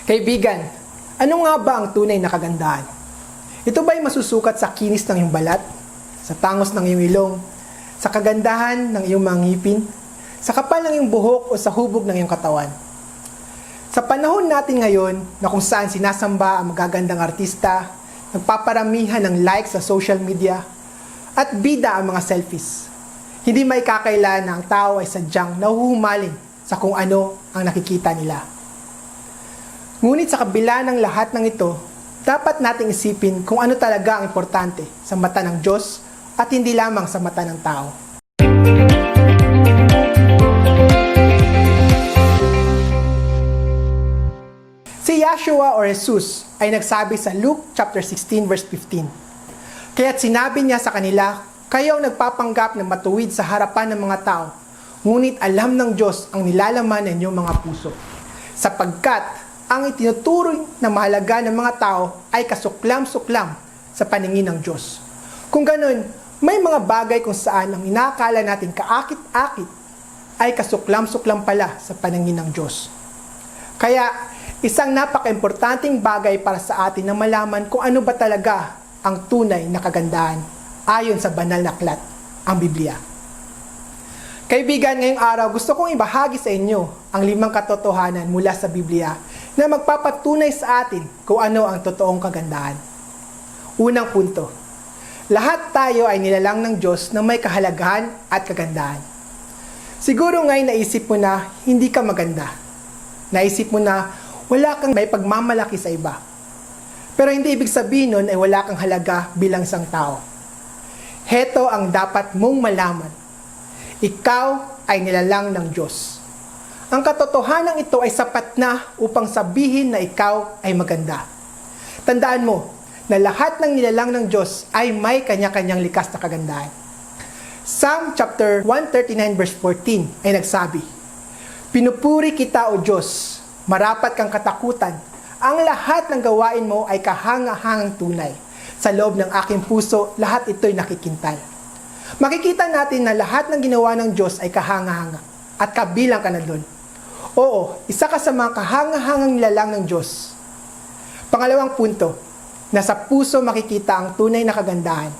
Kaibigan, ano nga ba ang tunay na kagandahan? Ito ba'y masusukat sa kinis ng iyong balat, sa tangos ng iyong ilong, sa kagandahan ng iyong mga ngipin, sa kapal ng iyong buhok o sa hubog ng iyong katawan? Sa panahon natin ngayon na kung saan sinasamba ang magagandang artista, nagpaparamihan ng likes sa social media, at bida ang mga selfies, hindi may kakaila na ang tao ay sadyang nahuhumaling sa kung ano ang nakikita nila. Ngunit sa kabila ng lahat ng ito, dapat nating isipin kung ano talaga ang importante sa mata ng Diyos at hindi lamang sa mata ng tao. Si Yahshua o Jesus ay nagsabi sa Luke chapter 16 verse 15. Kaya't sinabi niya sa kanila, kayo ang nagpapanggap na matuwid sa harapan ng mga tao, ngunit alam ng Diyos ang nilalaman ng inyong mga puso. Sapagkat ang itinuturing na mahalaga ng mga tao ay kasuklam-suklam sa paningin ng Diyos. Kung ganun, may mga bagay kung saan ang inaakala natin kaakit-akit ay kasuklam-suklam pala sa paningin ng Diyos. Kaya, isang napaka-importanting bagay para sa atin na malaman kung ano ba talaga ang tunay na kagandahan ayon sa banal na aklat, ang Biblia. Kaibigan, ngayong araw gusto kong ibahagi sa inyo ang 5 katotohanan mula sa Biblia na magpapatunay sa atin kung ano ang totoong kagandahan. Unang punto, lahat tayo ay nilalang ng Diyos na may kahalagahan at kagandahan. Siguro ngayon naisip mo na hindi ka maganda. Naisip mo na wala kang may pagmamalaki sa iba. Pero hindi ibig sabihin nun ay wala kang halaga bilang isang tao. Heto ang dapat mong malaman. Ikaw ay nilalang ng Diyos. Ang katotohanan ito ay sapat na upang sabihin na ikaw ay maganda. Tandaan mo na lahat ng nilalang ng Diyos ay may kanya-kanyang likas na kagandahan. Psalm chapter 139 verse 14 ay nagsabi, pinupuri kita o Diyos, marapat kang katakutan, ang lahat ng gawain mo ay kahanga-hangang tunay. Sa loob ng aking puso, lahat ito'y nakikintal. Makikita natin na lahat ng ginawa ng Diyos ay kahanga-hanga at kabilang ka na doon. Oo, isa ka sa mga kahanga-hangang nilalang ng Diyos. Pangalawang punto, nasa puso makikita ang tunay na kagandahan.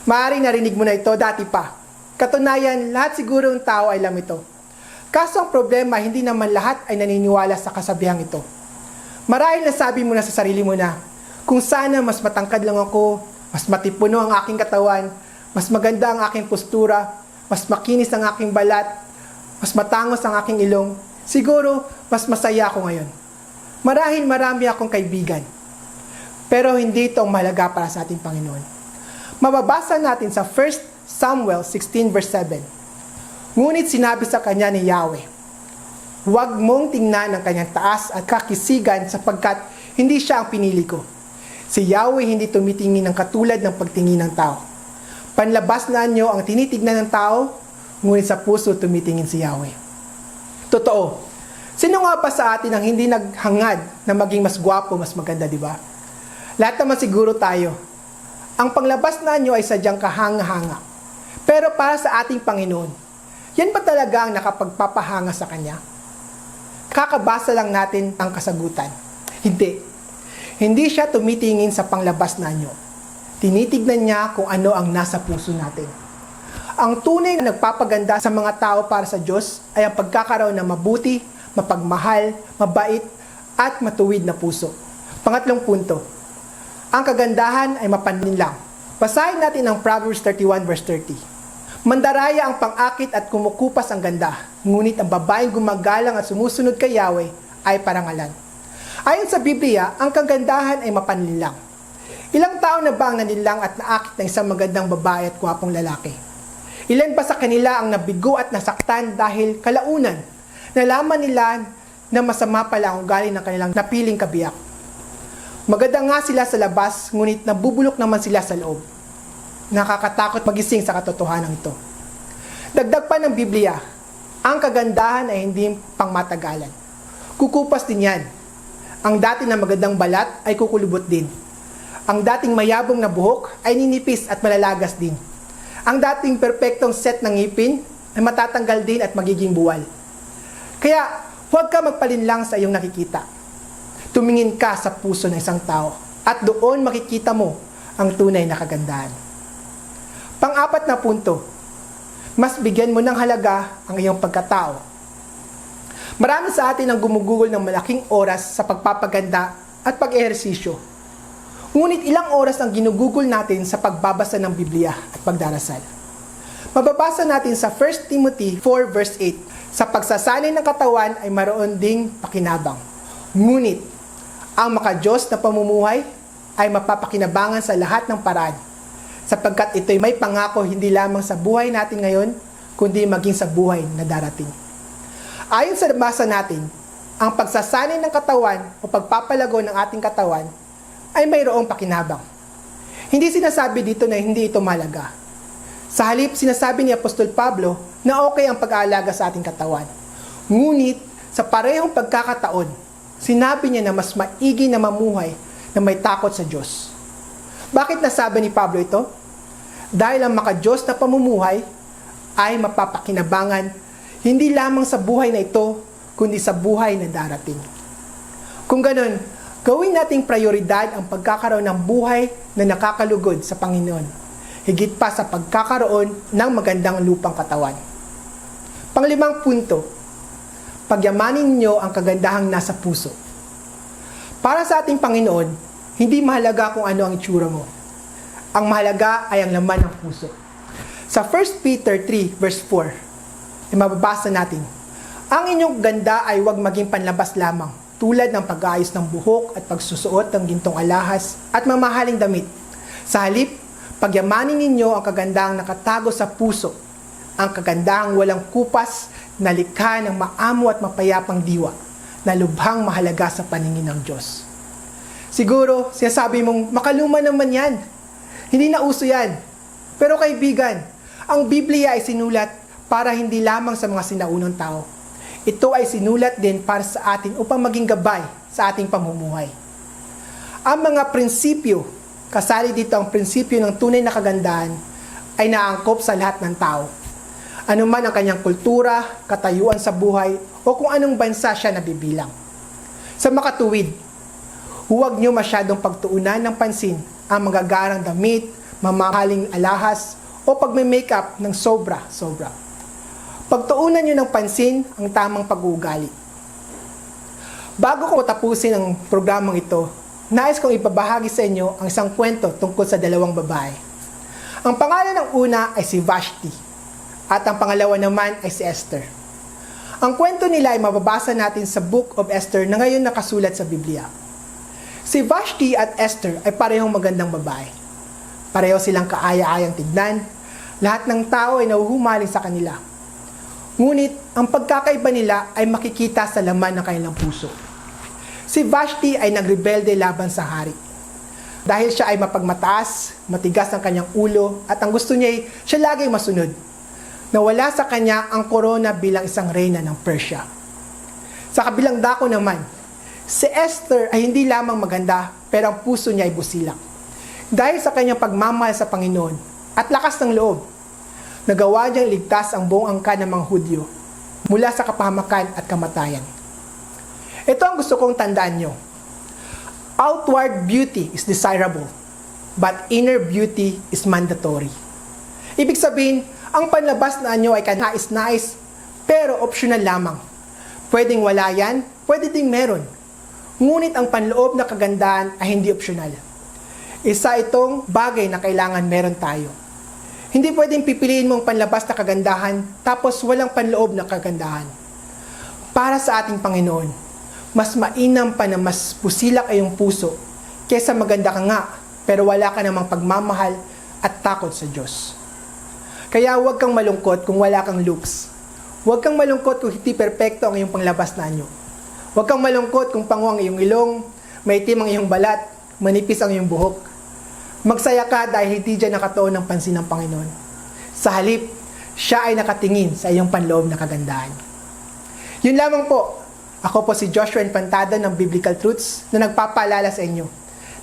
Maaaring narinig mo na ito dati pa. Katunayan, lahat siguro ng tao ay alam ito. Kaso ang problema, hindi naman lahat ay naniniwala sa kasabihang ito. Marahil nasabi mo na sa sarili mo na, kung sana mas matangkad lang ako, mas matipuno ang aking katawan, mas maganda ang aking postura, mas makinis ang aking balat, mas matangos ang aking ilong, siguro mas masaya ako ngayon. Marahil marami akong kaibigan. Pero hindi ito ang mahalaga para sa ating Panginoon. Mababasa natin sa 1 Samuel 16 verse 7. Ngunit sinabi sa kanya ni Yahweh, huwag mong tingnan ang kanyang taas at kakisigan sapagkat hindi siya ang pinili ko. Si Yahweh hindi tumitingin ng katulad ng pagtingin ng tao. Panlabas na nyo ang tinitignan ng tao, ngunit sa puso tumitingin si Yahweh. Totoo. Sino nga pa sa atin ang hindi naghangad na maging mas gwapo, mas maganda, di ba? Lahat naman siguro tayo. Ang panglabas na nyo ay sadyang kahanga-hanga. Pero para sa ating Panginoon, yan ba talaga ang nakapagpapahanga sa Kanya? Kakabasa lang natin ang kasagutan. Hindi. Hindi siya tumitingin sa panglabas na nyo. Tinitignan niya kung ano ang nasa puso natin. Ang tunay na nagpapaganda sa mga tao para sa Diyos ay ang pagkakaroon ng mabuti, mapagmahal, mabait, at matuwid na puso. Pangatlong punto, ang kagandahan ay mapanlinlang. Basahin natin ang Proverbs 31 verse 30. Mandaraya ang pang-akit at kumukupas ang ganda, ngunit ang babaeng gumagalang at sumusunod kay Yahweh ay parangalan. Ayon sa Biblia, ang kagandahan ay mapanlinlang. Ilang tao na ba ang nanilang at naakit ng isang magandang babae at gwapong lalaki? Ilan ba sa kanila ang nabigo at nasaktan dahil kalaunan nalaman nila na masama pala ang ugali ng kanilang napiling kabiyak? Maganda nga sila sa labas, ngunit nabubulok naman sila sa loob. Nakakatakot magising sa katotohanan ito. Dagdag pa ng Biblia, ang kagandahan ay hindi pangmatagalan. Kukupas din yan. Ang dati na magandang balat ay kukulubot din. Ang dating mayabong na buhok ay ninipis at malalagas din. Ang dating perpektong set ng ngipin ay matatanggal din at magiging buwal. Kaya, huwag ka magpalinlang sa iyong nakikita. tumingin ka sa puso ng isang tao at doon makikita mo ang tunay na kagandahan. Pang-apat na punto, mas bigyan mo ng halaga ang iyong pagkatao. Marami sa atin ang gumugugol ng malaking oras sa pagpapaganda at pag-ehersisyo. Ngunit ilang oras ang ginugugol natin sa pagbabasa ng Biblia at pagdarasal. Mababasa natin sa 1 Timothy 4 verse 8, sa pagsasanay ng katawan ay maroon ding pakinabang. Ngunit, ang makadiyos na pamumuhay ay mapapakinabangan sa lahat ng paraan, sapagkat ito'y may pangako hindi lamang sa buhay natin ngayon, kundi maging sa buhay na darating. Ayon sa nabasa natin, ang pagsasanay ng katawan o pagpapalago ng ating katawan ay mayroong pakinabang. Hindi sinasabi dito na hindi ito mahalaga. Sa halip, sinasabi ni Apostol Pablo na okay ang pag-aalaga sa ating katawan. Ngunit, sa parehong pagkakataon, sinabi niya na mas maigi na mamuhay na may takot sa Diyos. Bakit nasabi ni Pablo ito? Dahil ang makadiyos na pamumuhay ay mapapakinabangan hindi lamang sa buhay na ito, kundi sa buhay na darating. Kung ganun, gawin nating prioridad ang pagkakaroon ng buhay na nakakalugod sa Panginoon, higit pa sa pagkakaroon ng magandang lupang katawan. Panglimang punto, pagyamanin niyo ang kagandahang nasa puso. Para sa ating Panginoon, hindi mahalaga kung ano ang itsura mo. Ang mahalaga ay ang laman ng puso. Sa 1 Peter 3 verse 4, mababasa natin, ang inyong ganda ay huwag maging panlabas lamang, tulad ng pag-aayos ng buhok at pagsusuot ng gintong alahas at mamahaling damit. Sa halip, pagyamanin ninyo ang kagandahang nakatago sa puso, ang kagandahang walang kupas na likha ng maamo at mapayapang diwa, na lubhang mahalaga sa paningin ng Diyos. Siguro, sinasabi mong, makaluma naman yan. Hindi na uso yan. Pero kaibigan, ang Biblia ay sinulat para hindi lamang sa mga sinaunang tao. Ito ay sinulat din para sa atin upang maging gabay sa ating pamumuhay. Ang mga prinsipyo, kasali dito ang prinsipyo ng tunay na kagandahan, ay naangkop sa lahat ng tao. Ano man ang kanyang kultura, katayuan sa buhay, o kung anong bansa siya nabibilang. Sa makatuwid, huwag niyo masyadong pagtuunan ng pansin ang magagarang damit, mamahaling alahas, o pagme-makeup ng sobra-sobra. Pagtuunan niyo ng pansin ang tamang pag-uugali. Bago ko tapusin ang programang ito, nais kong ipabahagi sa inyo ang isang kwento tungkol sa dalawang babae. Ang pangalan ng una ay si Vashti, at ang pangalawa naman ay si Esther. Ang kwento nila ay mababasa natin sa Book of Esther na ngayon nakasulat sa Biblia. Si Vashti at Esther ay parehong magandang babae. Pareho silang kaaya-ayang tignan. Lahat ng tao ay nahuhumaling sa kanila. Ngunit, ang pagkakaiba nila ay makikita sa laman ng kanilang puso. Si Vashti ay nagrebelde laban sa hari. Dahil siya ay mapagmataas, matigas ang kanyang ulo, at ang gusto niya ay siya laging masunod. Nawala sa kanya ang korona bilang isang reyna ng Persia. Sa kabilang dako naman, si Esther ay hindi lamang maganda, pero ang puso niya ay busilak. Dahil sa kanyang pagmamahal sa Panginoon at lakas ng loob, nagawa niyang ligtas ang buong angkan ng mga Hudyo mula sa kapahamakan at kamatayan. Ito ang gusto kong tandaan niyo. Outward beauty is desirable, but inner beauty is mandatory. Ibig sabihin, ang panlabas na anyo ay kanais-nais, pero optional lamang. Pwedeng wala yan, pwede ding meron. Ngunit ang panloob na kagandahan ay hindi optional. Isa itong bagay na kailangan meron tayo. Hindi pwedeng pipiliin mong panlabas na kagandahan, tapos walang panloob na kagandahan. Para sa ating Panginoon, mas mainam pa na mas pusilak ay iyong puso, kesa maganda ka nga, pero wala ka namang pagmamahal at takot sa Diyos. Kaya huwag kang malungkot kung wala kang looks. Huwag kang malungkot kung hindi perpekto ang iyong panglabas na anyo. Huwag kang malungkot kung pango ang iyong ilong, maitim ang iyong balat, manipis ang iyong buhok. Magsaya ka dahil hindi dyan nakatuon ng pansin ng Panginoon. Sa halip, siya ay nakatingin sa iyong panloob na kagandahan. Yun lamang po. Ako po si Joshua Infantado ng Biblical Truths na nagpapaalala sa inyo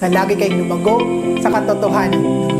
na lagi kayong lumago sa katotohanan